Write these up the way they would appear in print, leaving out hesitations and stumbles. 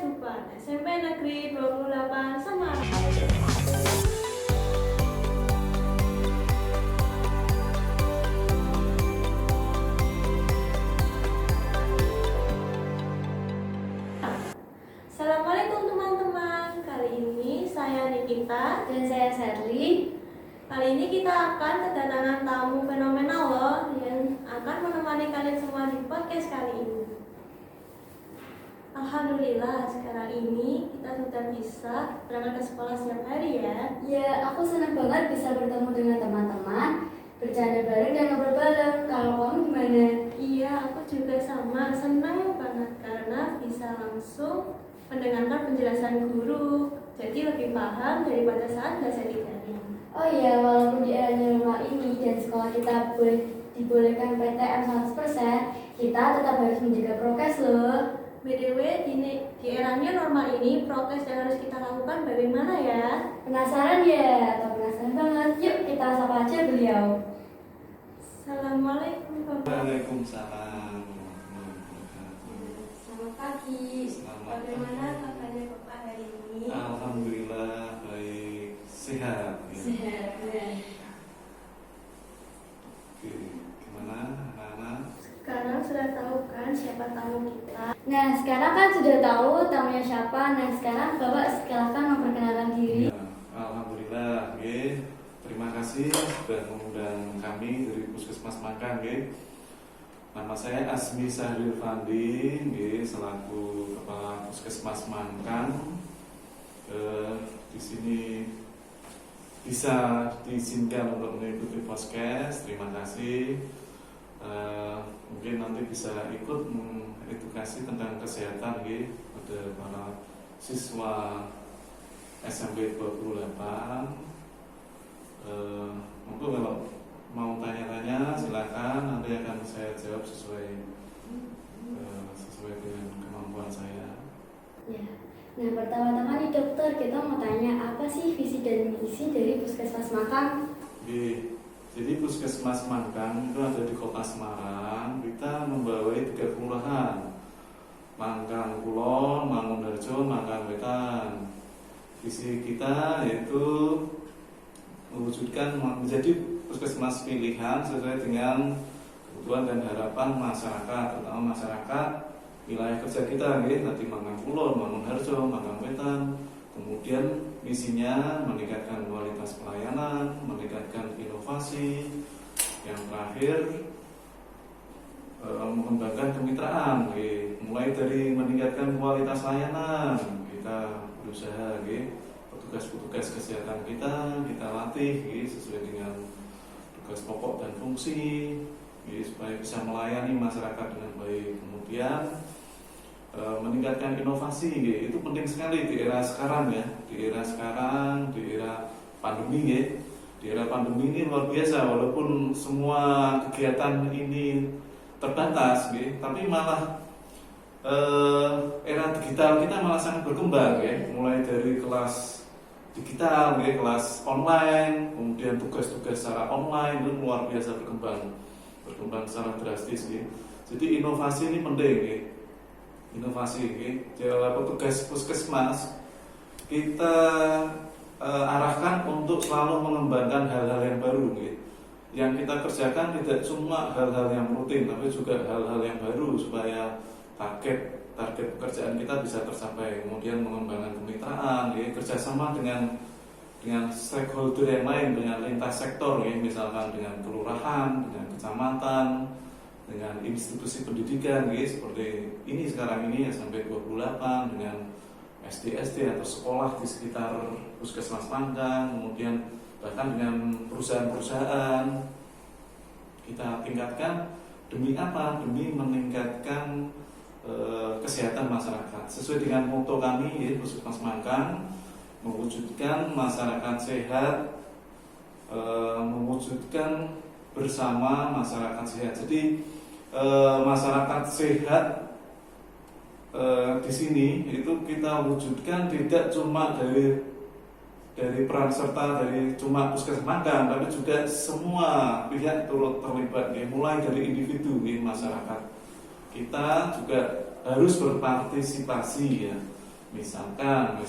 Tupan SMP Negeri 28 Semarang. Assalamualaikum teman-teman. Kali ini saya Nikita Dan saya Sherly. Kali ini kita akan kedatangan tamu fenomenal loh yang akan menemani kalian semua di podcast kali ini. Alhamdulillah sekarang ini kita sudah bisa berangkat ke sekolah setiap hari ya. Ya, aku senang banget bisa bertemu dengan teman-teman, bercanda bareng dan ngobrol bareng. Kalau kamu gimana? Iya, aku juga sama senang banget karena bisa langsung mendengarkan penjelasan guru. Jadi lebih paham daripada saat belajar di daring. Oh iya, walaupun di era new normal ini dan sekolah kita dibolehkan PTM 100%, kita tetap harus menjaga prokes loh. BTW di era new normal ini prokes yang harus kita lakukan bagaimana ya? Penasaran ya? Atau penasaran banget? Yuk kita sapa aja beliau. Assalamualaikum Bapak. Waalaikumsalam. Selamat pagi. Bagaimana kabarnya Bapak hari ini? Alhamdulillah baik, sehat. Ya. Sehat. Oke, gimana anak-anak? Sekarang sudah tahu kan siapa tamu kita? Nah, sekarang kan sudah tahu tamunya siapa. Nah, sekarang Bapak silakan memperkenalkan diri. Ya, alhamdulillah, ya. Terima kasih sudah mengundang kami dari Puskesmas Mangkang, ya. Nama saya Asmi Sahril Fandi, ya, selaku Kepala Puskesmas Mangkang. Di sini bisa diizinkan untuk mengikuti podcast. Terima kasih. Mungkin nanti bisa ikut mengedukasi tentang kesehatan, ya, pada para siswa SMP 28. Mungkin kalau mau tanya-tanya silakan, nanti akan saya jawab sesuai dengan kemampuan saya. Ya. Nah, pertama-tama nih dokter, kita mau tanya apa sih visi dan misi dari Puskesmas Mangkang? Jadi Puskesmas Mangkang itu ada di Kota Semarang. Kita membawai 3 kelurahan: Mangkang Kulon, Mangunharjo, Mangkang Wetan. Visi kita yaitu mewujudkan menjadi puskesmas pilihan sesuai dengan kebutuhan dan harapan masyarakat, terutama masyarakat wilayah kerja kita, tadi Mangkang Kulon, Mangunharjo, Mangkang Wetan. Kemudian misinya meningkatkan kualitas pelayanan, meningkatkan inovasi. Yang terakhir mengembangkan kemitraan, mulai dari meningkatkan kualitas layanan. Kita berusaha, petugas-petugas kesehatan kita latih sesuai dengan tugas pokok dan fungsi, supaya bisa melayani masyarakat dengan baik. Kemudian meningkatkan inovasi, itu penting sekali di era sekarang ya, di era pandemi, di era pandemi ini luar biasa. Walaupun semua kegiatan ini terbatas, tapi malah era digital kita malah sangat berkembang, mulai dari kelas digital, kelas online, kemudian tugas-tugas secara online itu luar biasa berkembang secara drastis. Jadi inovasi ini penting. Inovasi, petugas puskesmas kita arahkan untuk selalu mengembangkan hal-hal yang baru. Yang kita kerjakan tidak cuma hal-hal yang rutin, tapi juga hal-hal yang baru supaya target pekerjaan kita bisa tercapai. Kemudian mengembangkan kemitraan, kerjasama dengan stakeholder yang lain, dengan lintas sektor, misalkan dengan kelurahan, dengan kecamatan, dengan institusi pendidikan, seperti ini sekarang ini ya, sampai 28, dengan SD atau sekolah di sekitar Puskesmas Mangkang, kemudian bahkan dengan perusahaan-perusahaan. Kita tingkatkan demi apa? Demi meningkatkan kesehatan masyarakat. Sesuai dengan motto kami, Puskesmas Mangkang, mewujudkan masyarakat sehat, mewujudkan bersama masyarakat sehat. Jadi masyarakat sehat di sini itu kita wujudkan tidak cuma dari peran serta dari cuma Puskesmas Mangkang, tapi juga semua pihak turut terlibat, mulai dari individu, masyarakat. Kita juga harus berpartisipasi, Misalkan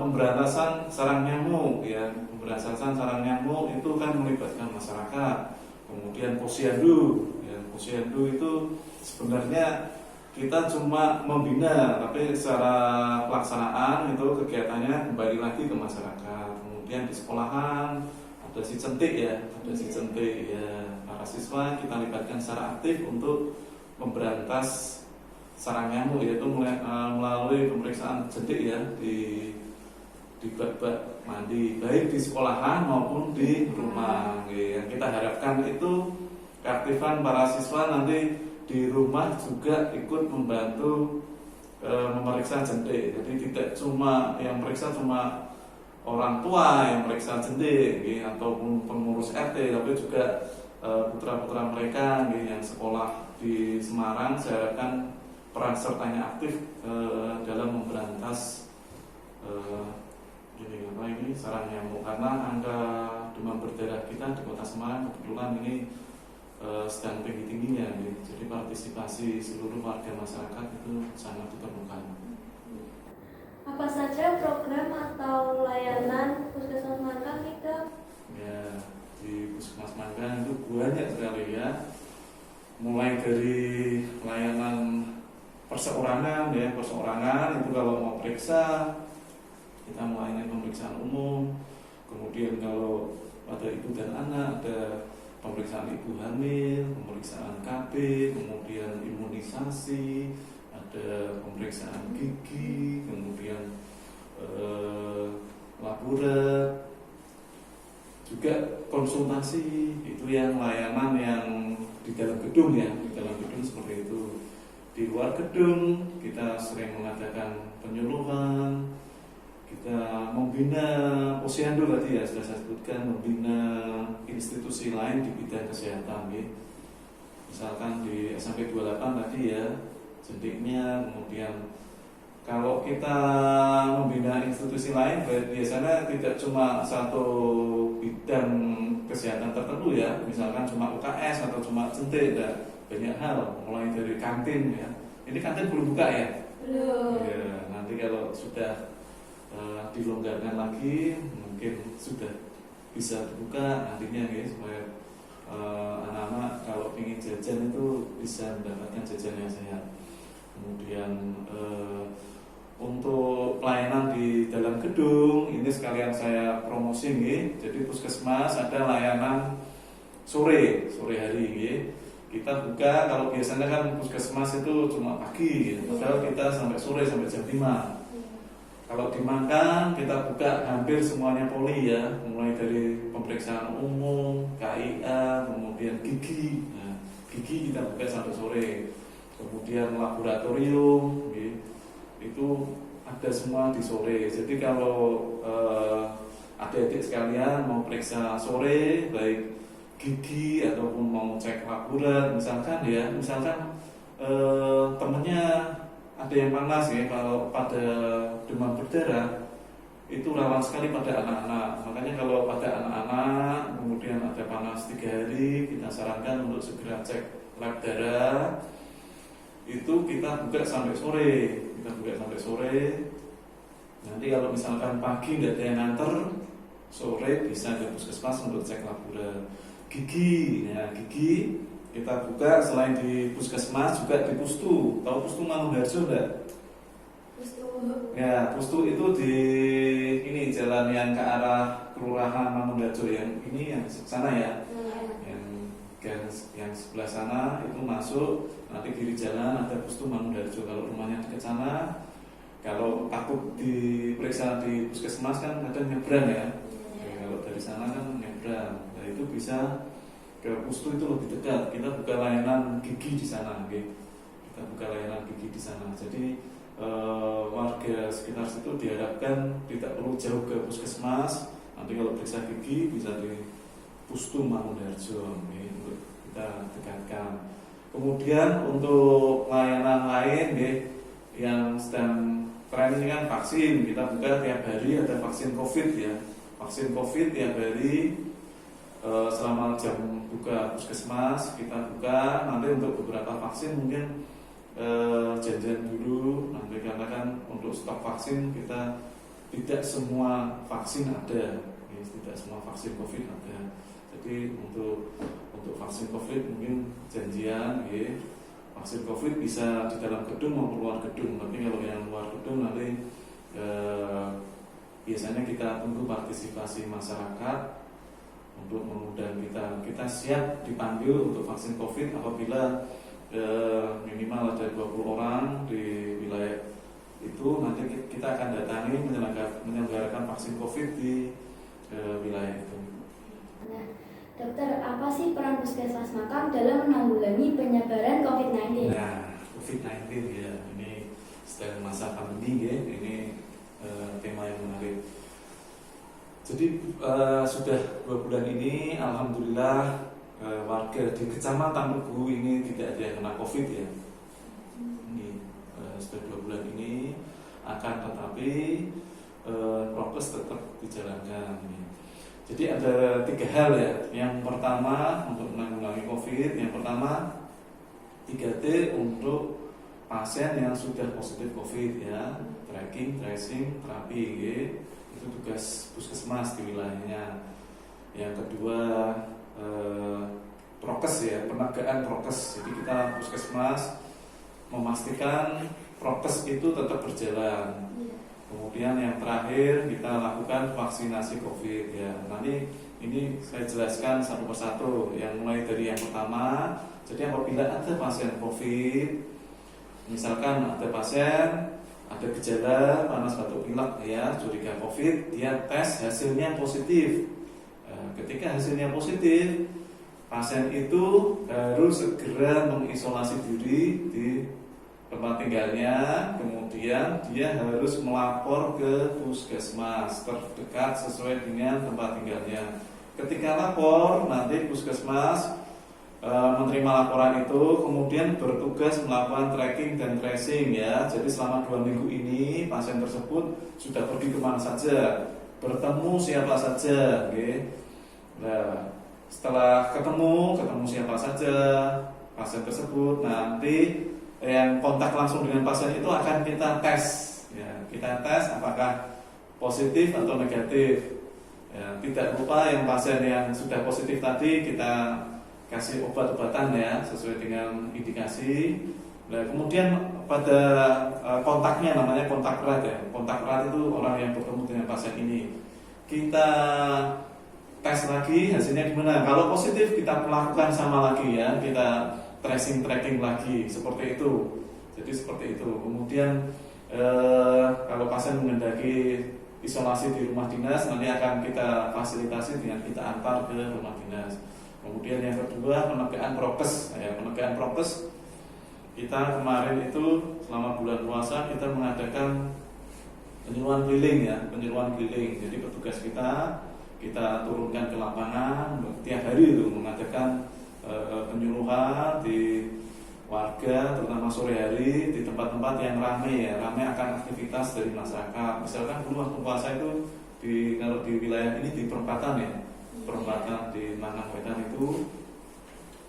pemberantasan sarang nyamuk ya, pemberantasan sarang nyamuk itu kan melibatkan masyarakat. Kemudian posyandu, ya, posyandu itu sebenarnya kita cuma membina, tapi secara pelaksanaan itu kegiatannya kembali lagi ke masyarakat. Kemudian di sekolahan ada si centik ya, para siswa kita libatkan secara aktif untuk memberantas sarang nyamuk, yaitu melalui pemeriksaan jentik ya di bak-bak mandi, baik di sekolahan maupun di rumah. Yang kita harapkan itu keaktifan para siswa nanti di rumah juga ikut membantu memeriksa jentik. Jadi tidak cuma yang periksa cuma orang tua yang periksa jentik ataupun pengurus RT, tapi juga putra-putra mereka yang sekolah di Semarang. Saya harapkan peran sertanya aktif dalam memberantas ini sarang nyamuk, karena angka demam berdarah kita di Kota Semarang kebetulan ini sedang tinggi-tingginya, jadi partisipasi seluruh warga masyarakat itu sangat diperlukan. Apa saja program atau layanan Puskesmas Mangkang itu? Ya, di Puskesmas Mangkang itu banyak sekali ya, mulai dari layanan perseorangan ya, perseorangan itu kalau mau periksa kita melayani pemeriksaan umum. Kemudian kalau pada ibu dan anak ada pemeriksaan ibu hamil, pemeriksaan KB, kemudian imunisasi, ada pemeriksaan gigi, kemudian laboratorium, juga konsultasi. Itu yang layanan yang di dalam gedung ya, di dalam gedung seperti itu. Di luar gedung kita sering mengadakan penyuluhan, kita membina posyandu tadi ya, sudah saya sebutkan, membina institusi lain di bidang kesehatan ya. Misalkan di SMP 28 tadi ya, jentiknya. Kemudian kalau kita membina institusi lain, biasanya tidak cuma satu bidang kesehatan tertentu ya, misalkan cuma UKS atau cuma jentik, banyak hal, mulai dari kantin ya. Ini kantin belum buka ya? Belum. Ya, nanti kalau sudah dilonggarkan lagi, mungkin sudah bisa dibuka nantinya ya, supaya anak-anak kalau ingin jajan itu bisa mendapatkan jajan yang sehat. Kemudian untuk pelayanan di dalam gedung ini sekalian saya promosi nih. Jadi Puskesmas ada layanan sore hari ya. Kita buka, kalau biasanya kan Puskesmas itu cuma pagi ya. Padahal kita sampai sore, sampai jam 5. Kalau di Mangkang kita buka hampir semuanya poli ya, mulai dari pemeriksaan umum, KIA, kemudian gigi. Nah, gigi kita buka sampai sore. Kemudian laboratorium ya, itu ada semua di sore. Jadi kalau adik-adik sekalian mau periksa sore, baik gigi ataupun mau cek laboratorium, misalkan temennya ada yang panas ya, kalau pada demam berdarah itu rawan sekali pada anak-anak. Makanya kalau pada anak-anak kemudian ada panas 3 hari, kita sarankan untuk segera cek lab darah. Itu kita buka sampai sore. Nanti kalau misalkan pagi nggak ada yang nganter, sore bisa ke Puskesmas untuk cek laboratorium. Gigi kita buka selain di Puskesmas juga di Pustu. Tahu Pustu Mangunharjo enggak? Pustu. Ya, Pustu itu di ini jalan yang ke arah Kelurahan Mangunharjo yang ini yang sana ya. Yang sebelah sana itu masuk, nanti kiri jalan ada Pustu Mangunharjo. Kalau rumahnya dekat sana, kalau takut diperiksa di Puskesmas kan kadang nyebrang ya. Kalau dari sana kan nyebrang. Nah, itu bisa ke Pustu, itu lebih dekat. Kita buka layanan gigi di sana, okay? Kita buka layanan gigi di sana. Jadi warga sekitar situ diharapkan tidak perlu jauh ke Puskesmas. Nanti kalau periksa gigi bisa di Pustu Mangunharjo, okay? Untuk kita dekatkan. Kemudian untuk layanan lain, okay? Yang sedang tren ini kan vaksin. Kita buka tiap hari, ada vaksin COVID ya. Vaksin COVID tiap hari. Selama jam buka Puskesmas kita buka. Nanti untuk beberapa vaksin mungkin janjian dulu nanti, karena kan untuk stok vaksin kita tidak semua vaksin ada, ya, tidak semua vaksin COVID ada. Jadi untuk vaksin COVID mungkin janjian, ya. Vaksin COVID bisa di dalam gedung maupun luar gedung. Tapi kalau yang luar gedung nanti biasanya kita tunggu partisipasi masyarakat untuk mengundang kita siap dipanggil untuk vaksin COVID apabila minimal ada 20 orang di wilayah itu. Nanti kita akan datangi menyelenggarakan vaksin COVID di wilayah itu. Nah, dokter, apa sih peran Puskesmas Makam dalam menanggulangi penyebaran COVID-19? Nah, COVID-19 ya, ini sedang masa pandemi ya, ini tema yang menarik. Jadi sudah 2 bulan ini, alhamdulillah warga di Kecamatan Lugu ini tidak ada yang kena COVID ya. Ini sudah 2 bulan ini, akan tetapi prokes tetap dijalankan. Jadi ada 3 hal ya. Yang pertama untuk menanggulangi COVID, yang pertama 3T untuk pasien yang sudah positif COVID ya, tracking, tracing, terapi ya. Itu tugas puskesmas di wilayahnya. Yang kedua prokes ya, penegakan prokes. Jadi kita puskesmas memastikan prokes itu tetap berjalan. Kemudian yang terakhir kita lakukan vaksinasi COVID ya. Nanti ini saya jelaskan satu persatu. Yang mulai dari yang pertama. Jadi apabila ada pasien COVID, misalkan ada pasien ada gejala panas batuk pilek ya, curiga COVID, dia tes hasilnya positif. Ketika hasilnya positif, pasien itu harus segera mengisolasi diri di tempat tinggalnya, kemudian dia harus melapor ke puskesmas terdekat sesuai dengan tempat tinggalnya. Ketika lapor, nanti puskesmas menerima laporan itu, kemudian bertugas melakukan tracking dan tracing ya. Jadi selama 2 minggu ini pasien tersebut sudah pergi kemana saja, bertemu siapa saja, okay? Nah, setelah ketemu siapa saja pasien tersebut, nanti yang kontak langsung dengan pasien itu akan kita tes ya, kita tes apakah positif atau negatif ya. Tidak lupa yang pasien yang sudah positif tadi kita kasih obat-obatan ya sesuai dengan indikasi. Nah, kemudian pada kontaknya, namanya kontak erat ya, kontak erat itu orang yang bertemu dengan pasien ini, kita tes lagi hasilnya gimana. Kalau positif kita melakukan sama lagi ya, kita tracing tracking lagi seperti itu. Jadi seperti itu. Kemudian kalau pasien menghendaki isolasi di rumah dinas, nanti akan kita fasilitasi dengan kita antar ke rumah dinas. Kemudian yang kedua penegakan prokes. Ya, penegakan prokes kita kemarin itu selama bulan puasa kita mengadakan penyuluhan keliling ya, penyuluhan keliling. Jadi petugas kita turunkan ke lapangan tiap hari itu mengadakan penyuluhan di warga, terutama sore hari di tempat-tempat yang ramai ya, ramai akan aktivitas dari masyarakat. Misalkan dulu waktu puasa itu kalau di wilayah ini di perempatan ya, perempatan di Manang Wetan itu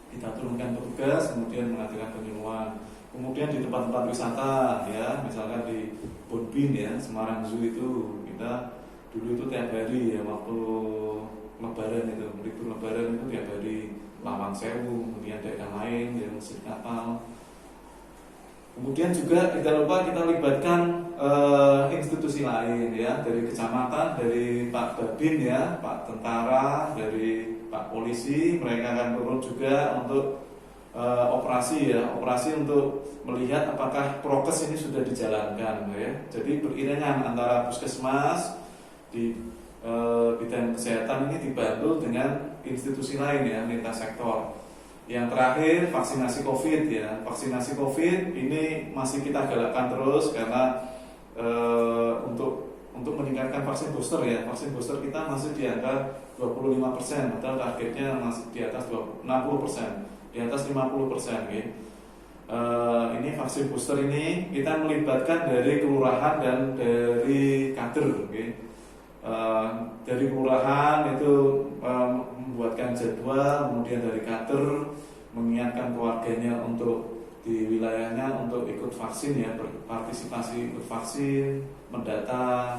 kita turunkan petugas, kemudian mengadakan penyuluhan. Kemudian di tempat-tempat wisata ya, misalkan di Bonbin ya, Semarang Zoo itu kita dulu itu tiap hari ya, waktu Lebaran itu, libur Lebaran itu tiap hari. Lawang Sewu, kemudian daerah lain, yang Mesir Kapal. Kemudian juga tidak lupa kita libatkan institusi lain ya, dari kecamatan, dari Pak Babin ya, Pak Tentara, dari Pak Polisi, mereka akan turun juga untuk operasi ya, operasi untuk melihat apakah prokes ini sudah dijalankan ya. Jadi beriringan antara puskesmas di bidang kesehatan ini dibantu dengan institusi lain ya, lintas sektor. Yang terakhir vaksinasi COVID ya, vaksinasi COVID ini masih kita galakkan terus karena untuk meningkatkan vaksin booster ya, vaksin booster kita masih di angka 25%, padahal targetnya masih di atas 60%, di atas 50% ya. Ini vaksin booster ini kita melibatkan dari kelurahan dan dari kader okay. Dari kelurahan itu membuatkan jadwal, kemudian dari kader mengingatkan keluarganya untuk di wilayahnya untuk ikut vaksin ya, berpartisipasi ikut vaksin, mendata,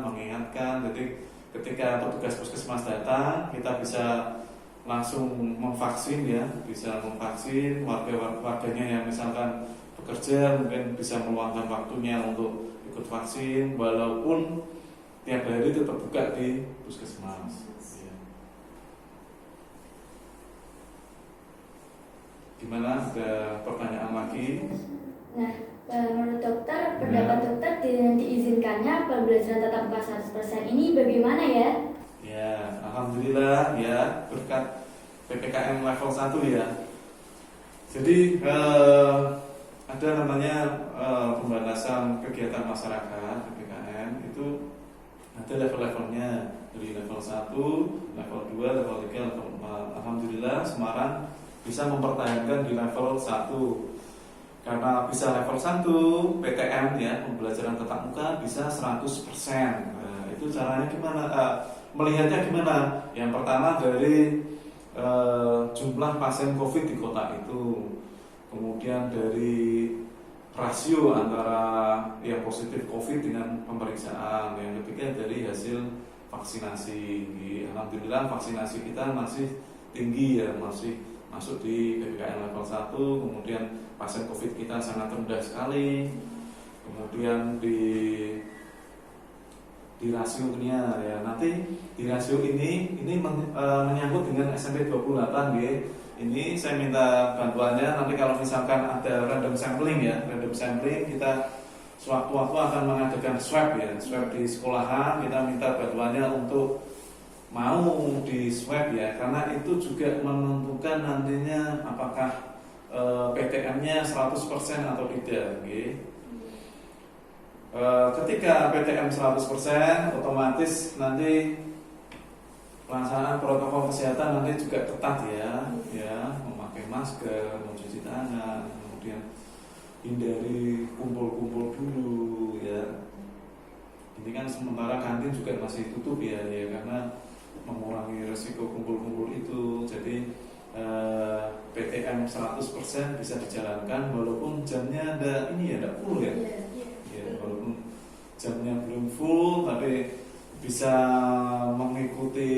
mengingatkan. Jadi ketika petugas puskesmas datang, kita bisa langsung memvaksin ya, bisa memvaksin warganya yang misalkan bekerja mungkin bisa meluangkan waktunya untuk ikut vaksin, walaupun tiap hari tetap buka di puskesmas. Ya. Gimana, ada pertanyaan lagi? Nah, menurut dokter, pendapat dokter dengan diizinkannya pembelajaran tatap muka 100% ini bagaimana ya? Ya, alhamdulillah ya, berkat PPKM level 1 ya. Jadi ada namanya pembatasan kegiatan masyarakat PPKM itu ada level-levelnya, dari level 1, level 2, level 3, level 4. Alhamdulillah Semarang bisa mempertahankan di level 1. Karena bisa level 1 PTM ya, pembelajaran tatap muka bisa 100%. Nah, itu caranya gimana? Melihatnya gimana? Yang pertama dari jumlah pasien COVID di kota itu, kemudian dari rasio antara yang positif COVID dengan pemeriksaan, yang ketiga dari hasil vaksinasi. Alhamdulillah vaksinasi kita masih tinggi ya, masih masuk di PPKM level 1, kemudian pasien COVID kita sangat rendah sekali, kemudian di rasionya ya, nanti di rasio ini menyangkut dengan SMP 28 ya. Ini saya minta bantuannya, nanti kalau misalkan ada random sampling ya, random sampling kita sewaktu-waktu akan mengadakan swab ya, swab di sekolahan, kita minta bantuannya untuk mau di swab ya, karena itu juga menentukan nantinya apakah PTM-nya 100% atau tidak gitu. Ketika PTM 100%, otomatis nanti pelaksanaan protokol kesehatan nanti juga ketat ya, memakai masker, mencuci tangan, kemudian hindari kumpul-kumpul dulu ya. Ini kan sementara kantin juga masih tutup ya, karena mengurangi resiko kumpul-kumpul itu. Jadi PTM 100% bisa dijalankan walaupun jamnya ada full ya. Walaupun jamnya belum full, tapi bisa mengikuti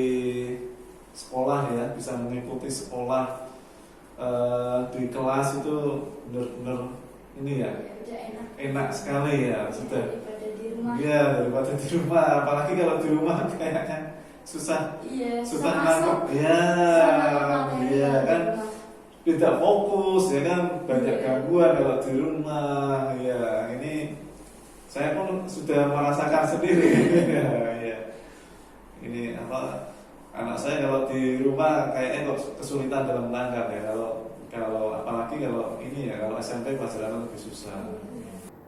sekolah ya, bisa mengikuti sekolah di kelas itu benar-benar ini ya, enak sekali ya, sudah Daripada di rumah. ya, daripada di rumah, apalagi kalau di rumah kayaknya susah nangkep ya kan, tidak fokus ya kan, banyak gangguan kalau di rumah ya. Ini saya pun sudah merasakan sendiri ya. Ini anak saya kalau di rumah kayaknya kok kesulitan dalam menangkap ya, kalau apalagi kalau ini ya, kalau SMP pelajaran lebih susah.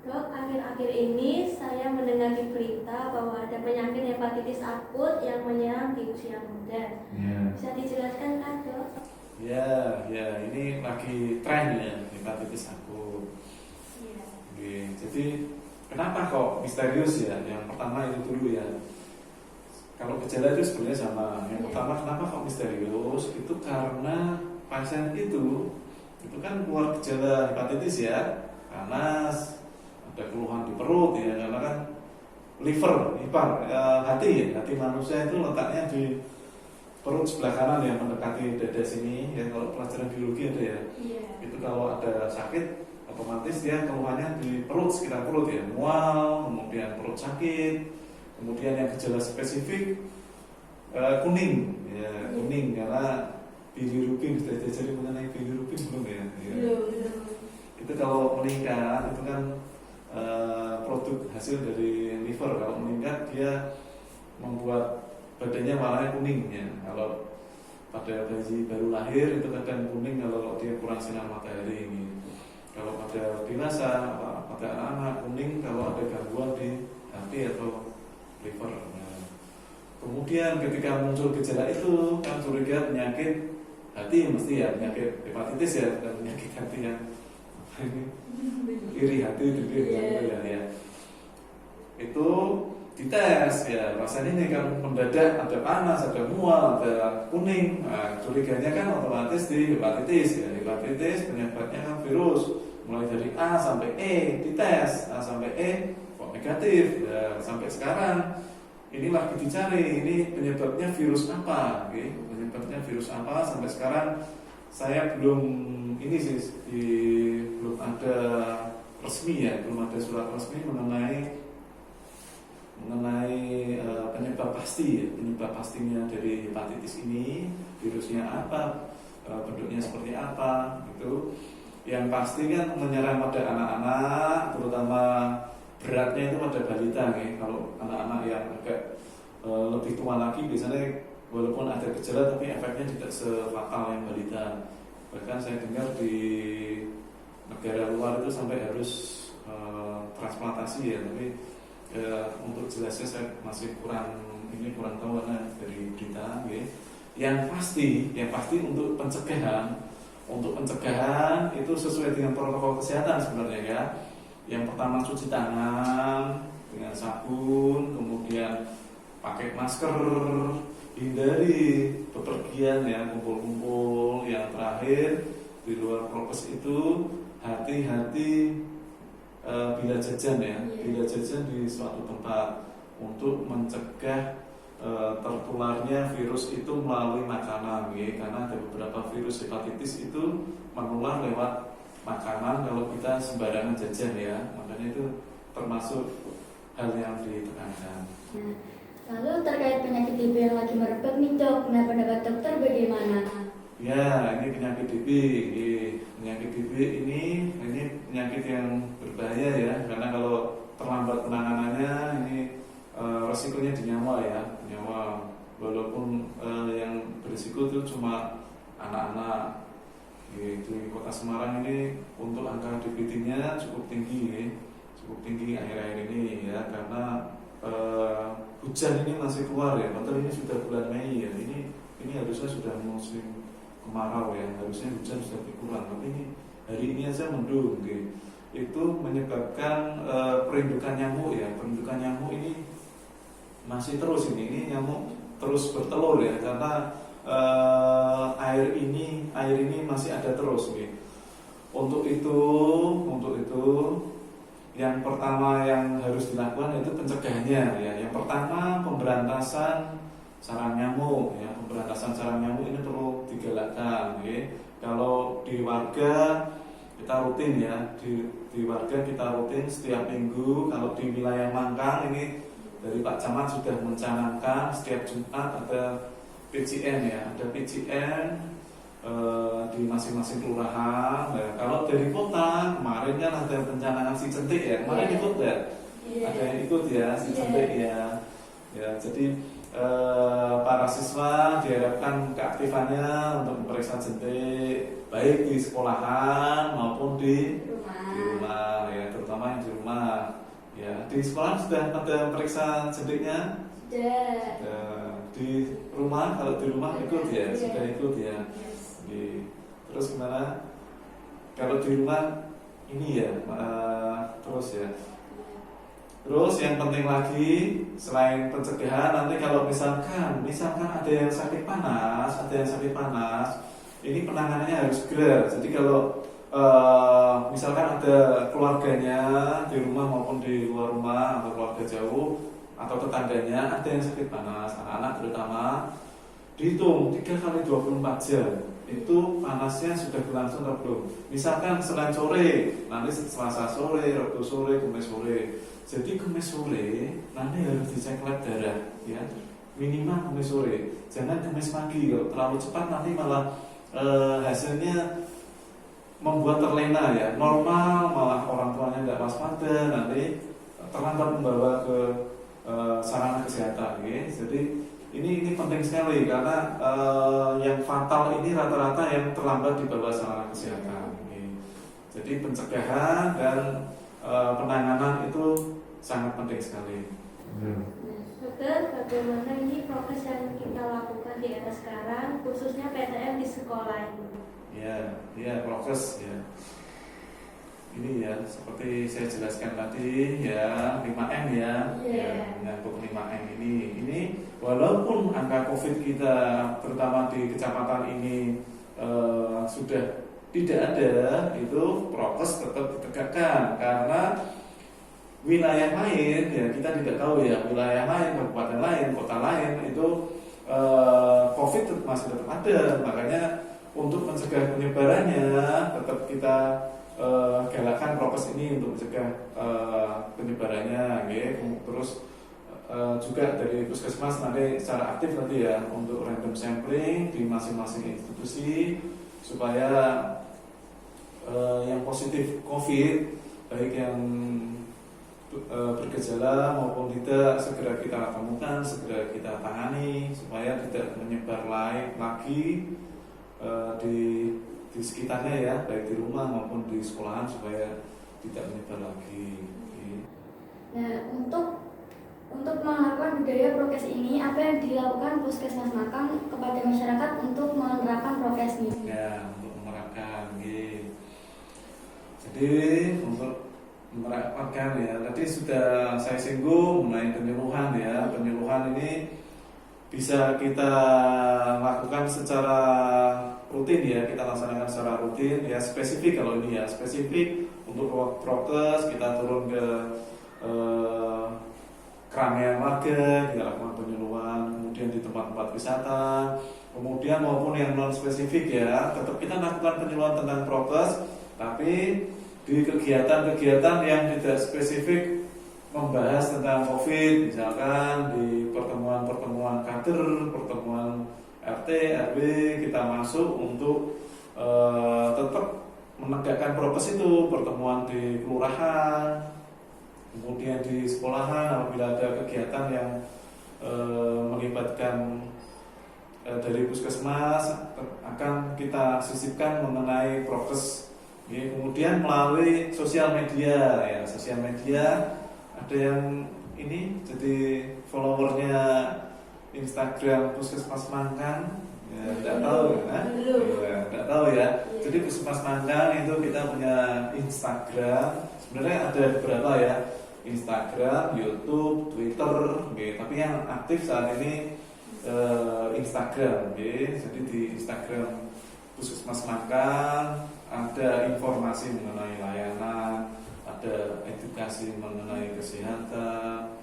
Dok, akhir-akhir ini saya mendengar di berita bahwa ada penyakit hepatitis akut yang menyerang di usia muda. Bisa dijelaskan kan, Dok? Ya, ini lagi tren ya, hepatitis akut. Jadi kenapa kok misterius ya? Yang pertama itu dulu ya. Kalau gejala itu sebenarnya sama. Yang pertama kenapa kok misterius? Itu karena pasien itu kan keluar gejala hepatitis ya, panas, ada keluhan di perut ya, karena kan hati manusia itu letaknya di perut sebelah kanan ya, mendekati dada sini ya. Kalau pelajaran biologi ada ya. Itu kalau ada sakit otomatis dia keluhannya di perut, sekitar perut ya, mual, kemudian perut sakit, kemudian yang gejala spesifik kuning ya, kuning karena bilirubin. Sudah diajari mengenai bilirubin belum ya? Itu kalau meningkat itu kan produk hasil dari liver. Kalau meningkat dia membuat badannya warnanya kuning ya. Kalau pada bayi baru lahir itu kadang kuning kalau dia kurang sinar matahari ini. Kalau pada dewasa, pada anak kuning kalau ada gangguan di hati atau liver. Nah, kemudian ketika muncul gejala itu kan curiga penyakit hati, mesti ya penyakit hepatitis ya, dan penyakit hati yang iri hati ya. Itu dites ya, rasanya ini kan mendadak ada panas, ada mual, ada kuning. Nah, curiganya kan otomatis di hepatitis ya. Hepatitis penyebabnya kan virus, mulai dari A sampai E dites, A sampai E kok negatif, nah, sampai sekarang ini lagi dicari ini penyebabnya virus apa, oke? Penyebabnya virus apa, sampai sekarang saya belum ini sih belum ada resmi ya, belum ada surat resmi mengenai penyebab pasti ya, penyebab pastinya dari hepatitis ini, virusnya apa, bentuknya seperti apa gitu. Yang pasti kan menyerang pada anak-anak, terutama beratnya itu pada balita ya. Kalau anak-anak yang agak lebih tua lagi biasanya walaupun ada gejala tapi efeknya tidak sefatal yang balita. Bahkan saya dengar di negara luar itu sampai harus transplantasi ya, tapi untuk jelasnya saya masih kurang tahu karena dari berita ya. Yang pasti untuk pencegahan itu sesuai dengan protokol kesehatan sebenarnya ya. Yang pertama cuci tangan dengan sabun, kemudian pakai masker, hindari bepergian ya, kumpul-kumpul. Yang terakhir di luar prokes itu hati-hati bila jajan ya, bila jajan di suatu tempat untuk mencegah tertularnya virus itu melalui makanan ya, karena ada beberapa virus hepatitis itu menular lewat makanan kalau kita sembarangan jajan ya, makanya itu termasuk hal yang ditekankan. Lalu terkait penyakit TB yang lagi merebak nih dok, nah pendapat dokter bagaimana? Ya, ini penyakit TB. Penyakit TB ini penyakit yang berbahaya ya, karena kalau terlambat penanganannya ini resikonya di nyawa ya, nyawa. Walaupun yang berisiko itu cuma anak-anak. Di Kota Semarang ini untuk angka DPT-nya cukup tinggi akhir-akhir ini ya, karena hujan ini masih keluar ya, padahal ini sudah bulan Mei ya, ini harusnya sudah musim kemarau ya, harusnya hujan sudah berkurang, tapi ini hari ini aja mendung gitu. Itu menyebabkan perindukan nyamuk ya, perindukan nyamuk ini masih terus ini nyamuk terus bertelur ya, karena air ini masih ada terus gitu. Untuk itu yang pertama yang harus dilakukan itu pencegahannya ya. Yang pertama pemberantasan sarang nyamuk ya, pemberantasan sarang nyamuk ini perlu digalakkan ya. Kalau di warga kita rutin ya, di warga kita rutin setiap minggu. Kalau di wilayah Mangkang ini dari Pak Camat sudah mencanangkan setiap Jumat ada PCN ya, ada PCN di masing-masing kelurahan. Nah, kalau dari kota kemarin kan ada pencanangan si centik ya, kemarin ikut ya, ada yang ikut ya si centik ya. Jadi para siswa diharapkan keaktifannya untuk memeriksa jentik baik di sekolahan maupun di rumah ya, terutama yang di rumah ya. Di sekolah sudah ada periksa jentiknya? Sudah. Di rumah, kalau di rumah ikut ya, sudah ikut ya. Terus gimana? Kalau di rumah ini ya, terus ya. Terus yang penting lagi selain pencegahan, nanti kalau misalkan ada yang sakit panas, ini penanganannya harus segera. Jadi kalau misalkan ada keluarganya di rumah maupun di luar rumah atau keluarga jauh atau tetangganya ada yang sakit panas, anak-anak terutama, dihitung 3 kali 24 jam itu panasnya sudah berlangsung atau belum. Misalkan Senin sore, nanti Selasa sore, Rabu sore, Kamis sore. Jadi Kamis sore nanti harus dicek lab darah ya, minimal Kamis sore, jangan Kamis pagi. Kalau terlalu cepat nanti malah hasilnya membuat terlena ya, normal malah orang tuanya nggak waspada, nanti terlambat membawa ke sarana kesehatan ya. Jadi ini penting sekali karena yang fatal ini rata-rata yang terlambat dibawa sarana kesehatan ya. Jadi pencegahan dan penanganan itu sangat penting sekali. Dokter, bagaimana ini prokes yang kita lakukan di era sekarang, khususnya PTM di sekolah ini? Ya prokes ya. Ini ya seperti saya jelaskan tadi ya, 5M ya, menyangkut 5M ini walaupun angka COVID kita terutama di kecamatan ini sudah tidak ada itu prokes tetap ditegakkan, karena wilayah lain ya kita tidak tahu ya, wilayah lain, kabupaten lain, kota lain itu COVID masih tetap ada. Makanya untuk mencegah penyebarannya tetap kita galakkan prokes ini untuk mencegah penyebarannya gitu. Terus juga dari puskesmas nanti secara aktif nanti ya untuk random sampling di masing-masing institusi supaya yang positif COVID baik yang bergejala maupun tidak segera kita temukan, segera kita tangani supaya tidak menyebar lagi di sekitarnya ya, baik di rumah maupun di sekolahan supaya tidak menyebar lagi. Nah, untuk melakukan budaya prokes ini, apa yang dilakukan Puskesmas Makang kepada masyarakat untuk menerapkan prokes ini? Ya, untuk menerapkan. Jadi untuk menerapkan ya, tadi sudah saya singgung mengenai penyuluhan ya. Penyuluhan ini bisa kita lakukan secara rutin ya, kita laksanakan secara rutin ya, spesifik kalau ini ya, spesifik untuk prokes kita turun ke keramaian warga, kita lakukan penyuluhan, kemudian di tempat-tempat wisata, kemudian maupun yang non spesifik ya, tetap kita lakukan penyuluhan tentang prokes, tapi di kegiatan-kegiatan yang tidak spesifik membahas tentang COVID, misalkan di pertemuan-pertemuan kader, pertemuan RT, RW, kita masuk untuk tetap menegakkan prokes itu, pertemuan di kelurahan, kemudian di sekolahan apabila ada kegiatan yang melibatkan dari puskesmas akan kita sisipkan mengenai prokes. Kemudian melalui sosial media ya, sosial media ada yang ini jadi followernya Instagram Puskesmas Makang ya, tidak tahu ya, tidak tahu ya. Jadi Puskesmas Makang itu kita punya Instagram, sebenarnya ada beberapa ya, Instagram, YouTube, Twitter, tapi yang aktif saat ini Instagram. Jadi di Instagram Puskesmas Makang ada informasi mengenai layanan, ada edukasi mengenai kesehatan,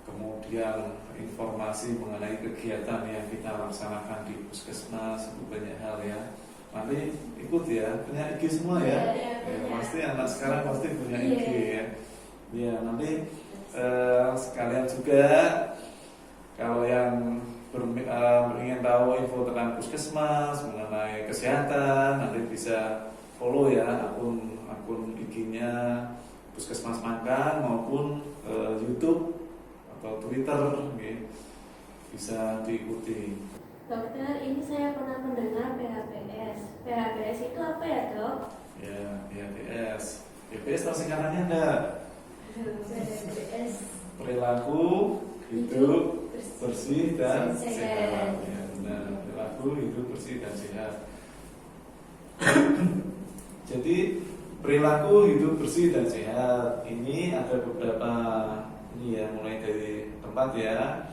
kemudian informasi mengenai kegiatan yang kita laksanakan di puskesmas, itu banyak hal ya. Nanti ikut ya, punya IG semua ya. Pasti anak sekarang pasti punya IG ya. Ya nanti sekalian juga kalau yang ingin tahu info tentang puskesmas mengenai kesehatan nanti bisa follow ya akun IG-nya Puskesmas Makang maupun YouTube atau Twitter bisa diikuti. Dokter, ini saya pernah mendengar PHBS. PHBS itu apa ya, Dok? Ya, PHBS. PHBS tahu singkatannya enggak? PHBS. Perilaku hidup bersih dan sehat. Ya, benar. Perilaku hidup bersih dan sehat. Jadi perilaku hidup bersih dan sehat ini ada beberapa ini ya, mulai dari tempat ya.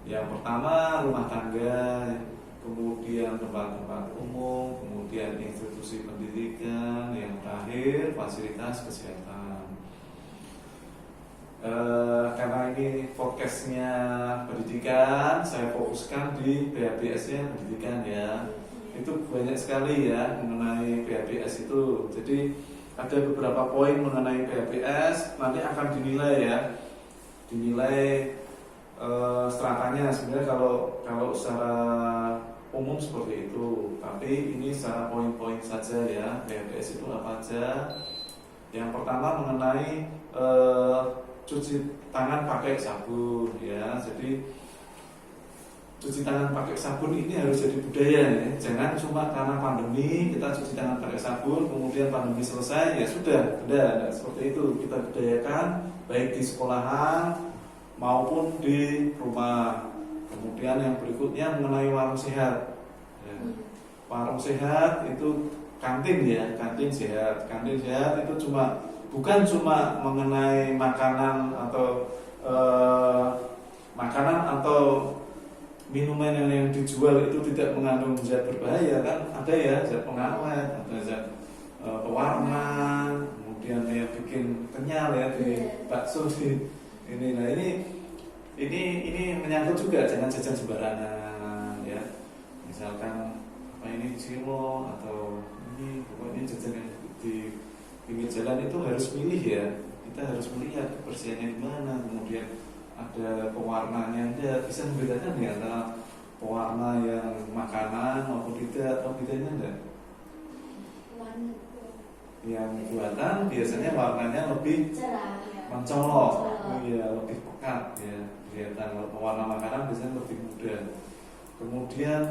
Yang pertama rumah tangga, kemudian tempat-tempat umum, kemudian institusi pendidikan, yang terakhir fasilitas kesehatan. Karena ini fokusnya pendidikan, saya fokuskan di PHBS-nya pendidikan ya. Itu banyak sekali ya mengenai PHBS itu. Jadi ada beberapa poin mengenai PHBS nanti akan dinilai ya, dinilai stratanya. Sebenarnya kalau secara umum seperti itu, tapi ini secara poin-poin saja ya. PHBS itu apa aja? Yang pertama mengenai cuci tangan pakai sabun ya. Jadi cuci tangan pakai sabun ini harus jadi budaya ya. Jangan cuma karena pandemi kita cuci tangan pakai sabun, kemudian pandemi selesai ya sudah, tidak seperti itu. Kita budayakan baik di sekolahan maupun di rumah. Kemudian yang berikutnya mengenai warung sehat ya. Warung sehat itu kantin ya, kantin sehat. Kantin sehat itu bukan cuma mengenai makanan atau minuman yang dijual itu tidak mengandung zat berbahaya kan, ada ya zat pengawet, ada zat pewarna, kemudian yang bikin kenyal ya di bakso di ini. Nah ini menyangkut juga, jangan jajan sembarangan ya. Misalkan apa ini Cilo atau ini pokoknya jajan yang di pinggir jalan itu harus milih ya. Kita harus melihat kebersihannya di mana, kemudian ada pewarnanya, bisa membedakan ya antara pewarna yang makanan maupun tidak, atau bedanya enggak? Yang buatan biasanya warnanya lebih cerah, mencolok, iya, lebih pekat ya, kelihatan. Kalau pewarna makanan biasanya lebih muda. Kemudian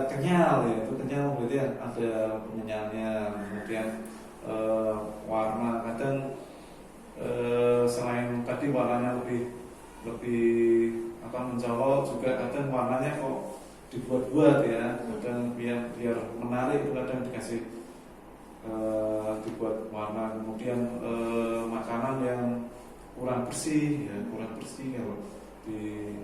kenyal ya, itu kenyal berarti ada penyenyalnya. Kemudian warna kadang selain tadi warnanya lebih mencolok, juga kadang warnanya kok dibuat-buat ya, kadang biar menarik itu kadang dikasih dibuat warna. Kemudian makanan yang kurang bersih ya, kalau di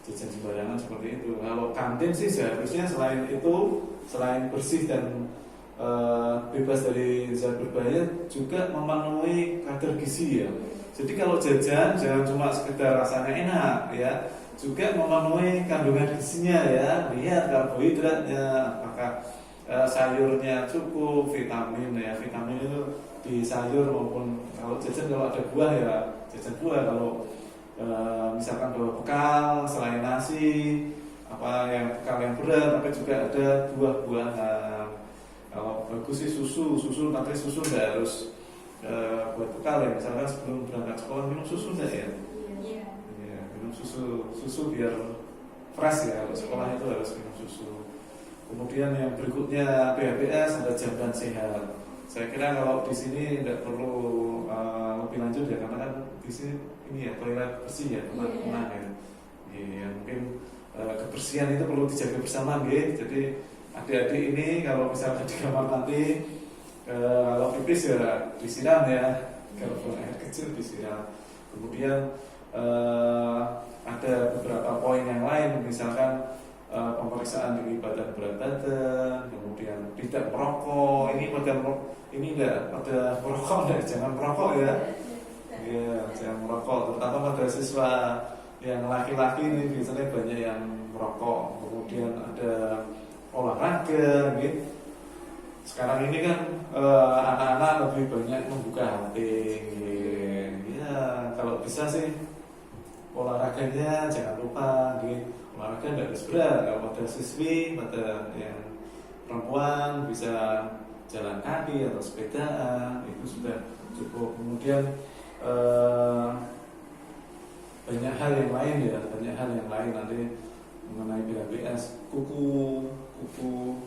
jajan sembarangan seperti itu. Kalau kantin sih seharusnya selain bersih dan bebas dari zat berbahaya, juga memenuhi kadar gizi ya. Jadi kalau jajan jangan cuma sekedar rasanya enak ya, juga memenuhi kandungan gizinya ya. Lihat karbohidratnya, apakah sayurnya cukup, vitamin ya. Vitamin itu di sayur maupun kalau jajan, kalau ada buah ya jajan buah. Kalau misalkan bawa bekal selain nasi, apa yang bekal yang berat, tapi juga ada buah-buahan. Kalau bagus sih susu, tapi susu nggak harus buat bekal ya. Misalkan sebelum berangkat sekolah minum susu nggak ya? Iya. Minum susu biar fresh ya. Kalau sekolah itu harus minum susu. Kemudian yang berikutnya PHBS, ada jamban sehat. Saya kira kalau di sini tidak perlu lebih lanjut ya, karena kan di sini ini ya toilet bersih ya, tenang ya. Ya mungkin kebersihan itu perlu dijaga bersama ya. Jadi adik-adik ini kalau misalnya di kamar nanti kalau pipis ya disiram ya, kalau buang air kecil disiram. Kemudian ada beberapa poin yang lain, misalkan pemeriksaan tinggi badan, berat badan, kemudian tidak merokok. Ini enggak pada merokok, jangan merokok ya. Ya, jangan merokok, terutama pada siswa yang laki-laki ini biasanya banyak yang merokok. Kemudian ada olahraga gitu. Sekarang ini kan anak-anak lebih banyak membuka HP ya, kalau bisa sih olahraganya jangan lupa gitu. Olahraga nggak harus berat, kalau pada siswi, pada yang perempuan bisa jalan kaki atau sepedaan, itu sudah cukup. Kemudian banyak hal yang lain ya, nanti mengenai PHBS, kuku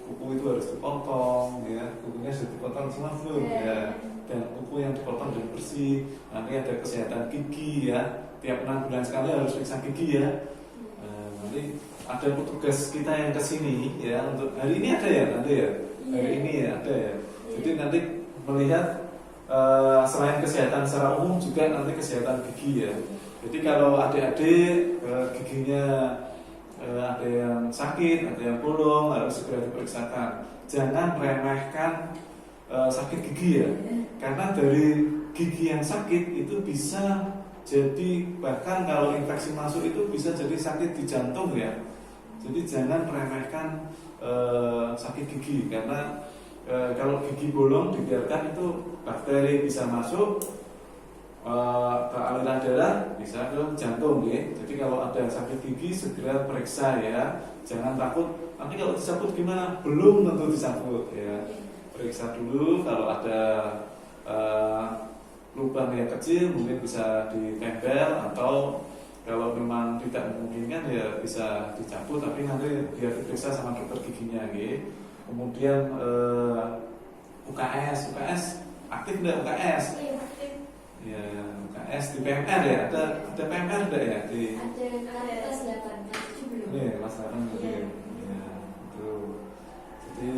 itu harus dipotong ya, kukunya sudah dipotong semua belum ya, dan kuku yang dipotong dan bersih. Nanti ada kesehatan gigi ya, tiap 6 bulan sekali harus periksa gigi ya. Nanti ada petugas kita yang kesini ya, untuk hari ini ada ya, nanti ya hari ini ya ada ya. Jadi nanti melihat selain kesehatan secara umum juga nanti kesehatan gigi ya. Jadi kalau adik-adik giginya ada yang sakit, ada yang bolong, harus segera diperiksakan. Jangan remehkan sakit gigi ya, karena dari gigi yang sakit itu bisa jadi, bahkan kalau infeksi masuk itu bisa jadi sakit di jantung ya. Jadi jangan remehkan sakit gigi, karena kalau gigi bolong dibiarkan itu bakteri bisa masuk ke aliran darah, bisa ke jantung ya. Jadi kalau ada sakit gigi segera periksa ya, jangan takut nanti kalau disabut gimana, belum tentu disabut ya. Periksa dulu, kalau ada lubang yang kecil mungkin bisa ditempel, atau kalau memang tidak memungkinkan ya bisa dicabut, tapi nanti biar diperiksa sama dokter giginya ya. Kemudian UKS aktif nggak UKS? Ya, UKS di PMR ya, ada PMR enggak ya di? Ada kelas 8, kelas 7 belum. Iya, kelas 8 gitu ya. Ya, itu. Jadi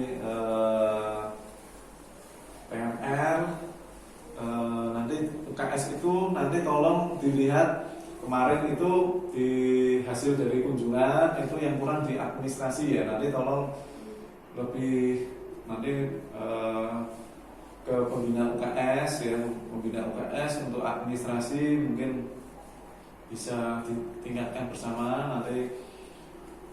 PMR nanti UKS itu nanti tolong dilihat, kemarin itu di hasil dari kunjungan itu yang kurang di administrasi ya, nanti tolong lebih nanti ke pembina UKS ya, pembina UKS untuk administrasi mungkin bisa ditingkatkan bersama. Nanti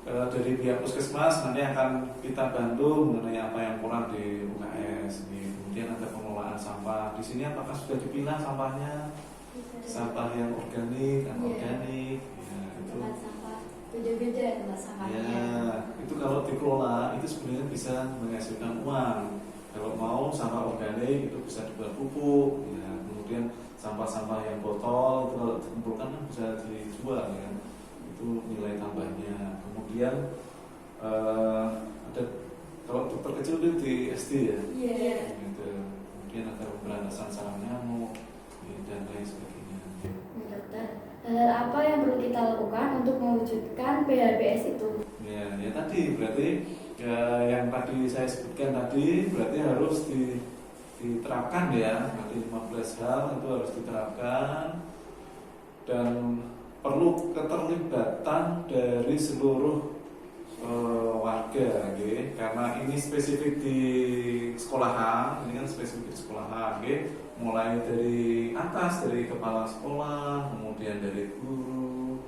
dari pihak puskesmas nanti akan kita bantu mengenai apa yang kurang di UKS. Kemudian ada pengelolaan sampah. Di sini apakah sudah dipilah sampahnya? Sampah yang organik, anorganik, ya, itu. Tempat sampah beda-beda tempat sampahnya. Ya, itu kalau dikelola itu sebenarnya bisa menghasilkan uang. Kalau mau sampah organik itu bisa dibuat pupuk, ya. Kemudian sampah-sampah yang botol itu kalau dikumpulkan kan bisa dijual, ya. Itu nilai tambahnya. Kemudian ada kalau dokter kecil itu di SD ya, gitu. Kemudian ada pemberantasan sarang nyamuk dan lain sebagainya. Dokter, hal apa yang perlu kita lakukan untuk mewujudkan PHBS itu? Ya tadi berarti ya, yang tadi saya sebutkan tadi berarti harus diterapkan ya. Nanti 15 hal itu harus diterapkan dan perlu keterlibatan dari seluruh warga, okay? Karena ini spesifik di sekolahan, ini kan spesifik di sekolahan, okay? Mulai dari atas, dari kepala sekolah, kemudian dari guru,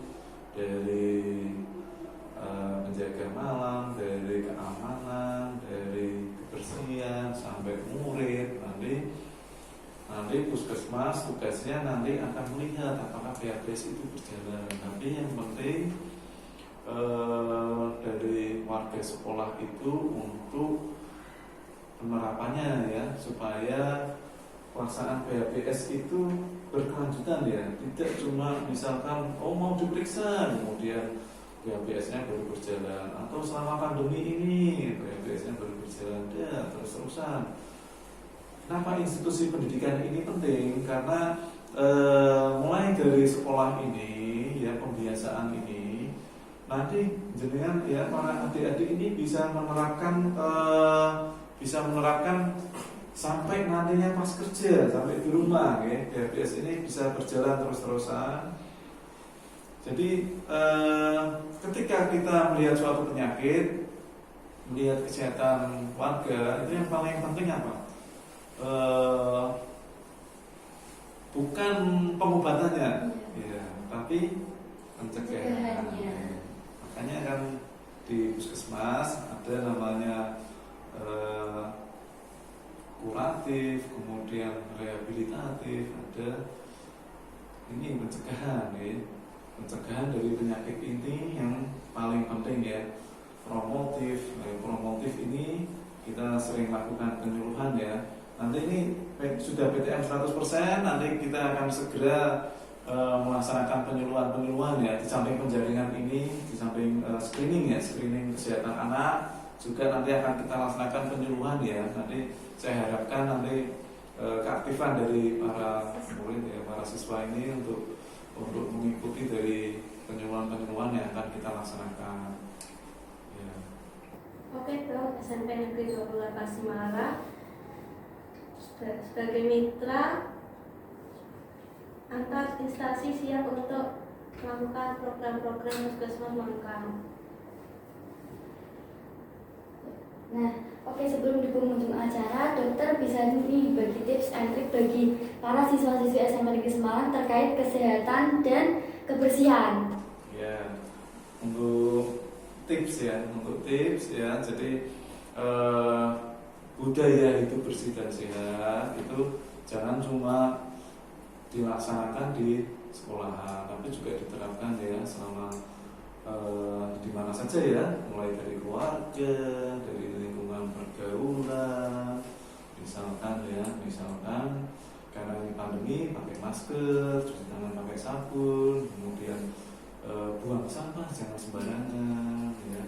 dari penjaga malam, dari keamanan, dari kebersihan sampai murid. Nanti puskesmas tugasnya nanti akan melihat apakah PHBS itu berjalan. Tapi yang penting dari warga sekolah itu untuk penerapannya ya, supaya pelaksanaan PHBS itu berkelanjutan ya, tidak cuma misalkan mau diperiksa kemudian PHBS-nya baru berjalan, atau selama pandemi ini PHBS-nya baru berjalan ya terus-terusan. Kenapa institusi pendidikan ini penting? Karena mulai dari sekolah ini ya, pembiasaan ini nanti jenengan ya para adik-adik ini bisa menerapkan sampai nantinya pas kerja, sampai di rumah ya. PHBS ini bisa berjalan terus-terusan. Jadi ketika kita melihat suatu penyakit, melihat kesehatan warga, itu yang paling penting apa? Bukan pengobatannya, ya, tapi pencegahannya. Makanya kan di puskesmas ada namanya kuratif, kemudian rehabilitatif, ada ini pencegahan ya. Pencegahan dari penyakit ini yang paling penting ya. Promotif. Promotif ini kita sering lakukan penyuluhan ya. Nanti ini sudah PTM 100%, nanti kita akan segera melaksanakan penyuluhan ya. Di samping penjaringan ini, di samping screening kesehatan anak, juga nanti akan kita laksanakan penyuluhan ya. Nanti saya harapkan nanti keaktifan dari para murid ya, para siswa ini untuk mengikuti dari penyuluhan yang akan kita laksanakan. Ya. Oke, Bro, SMP Negeri 28 Semarang sebagai mitra antar instansi siap untuk melakukan program-program puskesmas Mangkang. Nah, oke, sebelum di penghujung acara, dokter bisa nih bagi tips and trik bagi para siswa-siswi SMP Negeri Semarang terkait kesehatan dan kebersihan. Ya, untuk tips ya, jadi budaya hidup bersih dan sehat itu jangan cuma dilaksanakan di sekolahan, tapi juga diterapkan ya selama di mana saja ya, mulai dari keluarga, dari lingkungan pergaulan, misalkan karena ini pandemi pakai masker, cuci tangan pakai sabun, kemudian buang sampah jangan sembarangan ya.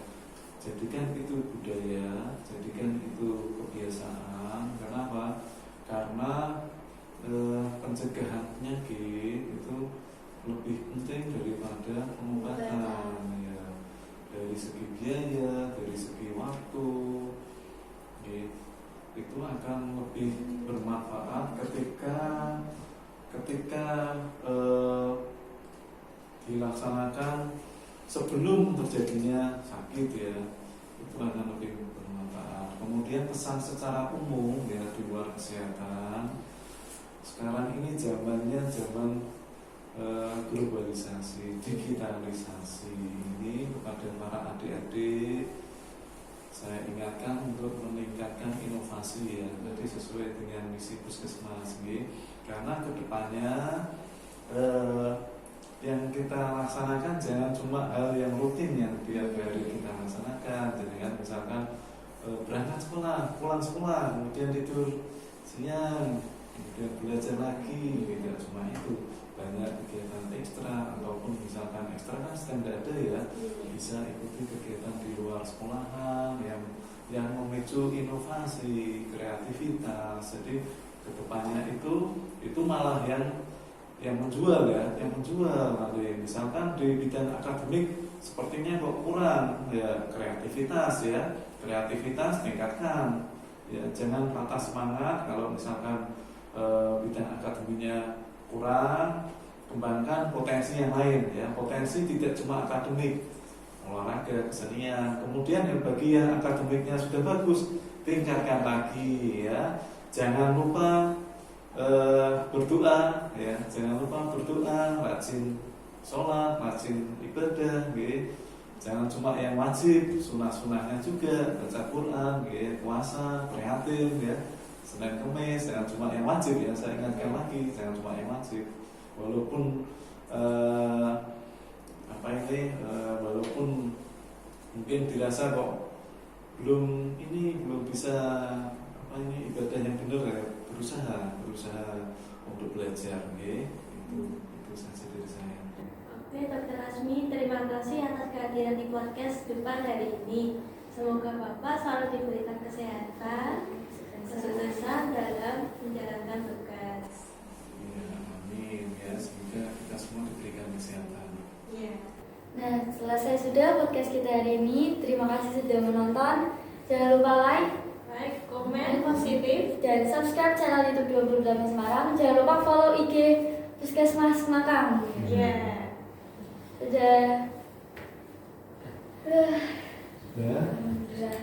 Jadikan itu budaya, jadikan itu kebiasaan. Kenapa? Karena pencegahan penyakit itu lebih penting daripada pengobatan ya. Dari segi biaya, dari segi waktu ya, itu akan lebih bermanfaat ketika dilaksanakan sebelum terjadinya sakit ya, itu akan lebih bermanfaat. kemudian pesan secara umum ya di luar kesehatan. Sekarang ini zamannya zaman globalisasi, digitalisasi. Ini kepada para adik-adik saya ingatkan untuk meningkatkan inovasi ya, jadi sesuai dengan misi Puskesmas ya. Karena kedepannya yang kita laksanakan jangan cuma hal yang rutin yang tiap hari kita laksanakan. Jadi kan misalkan berangkat sekolah, pulang sekolah, kemudian tidur siang, kemudian belajar lagi, tidak cuma itu. Banyak kegiatan ekstra ataupun misalkan ekstra kan standar ada ya, bisa ikuti kegiatan di luar sekolahan yang memicu inovasi, kreativitas. Jadi kedepannya itu malah yang menjual ya, yang menjual nanti. Misalkan di bidang akademik sepertinya kok kurang ya, kreativitas tingkatkan ya, jangan patah semangat kalau misalkan bidang akademinya kurang, kembangkan potensi yang lain ya. Potensi tidak cuma akademik, olahraga, kesenian. Kemudian yang bagi yang akademiknya sudah bagus, tingkatkan lagi ya. Jangan lupa berdoa ya, jangan lupa berdoa, rajin sholat, rajin ibadah ya. Jangan cuma yang wajib, sunah-sunahnya juga, baca Quran ya, puasa, prihatin ya, Senin Kemis, jangan cuma yang wajib ya. Saya ingatkan lagi, jangan cuma yang wajib. Walaupun walaupun mungkin dirasa kok belum bisa ibadah yang benar ya, berusaha untuk belajar ya. Itu saja dari saya. Oke, Dr. Asmi, terima kasih atas kehadiran di podcast Depan hari ini. Semoga Bapak selalu diberikan kesehatan, kesuksesan dalam menjalankan tugas. Ya, amin ya, semoga kita semua diberikan kesehatan. Ya. Nah, selesai sudah podcast kita hari ini. Terima kasih sudah menonton. Jangan lupa like, komen positif, dan subscribe channel YouTube 20 Damai Semarang. Jangan lupa follow IG Puskesmas Makam. ya. Sudah. Ya. Sudah.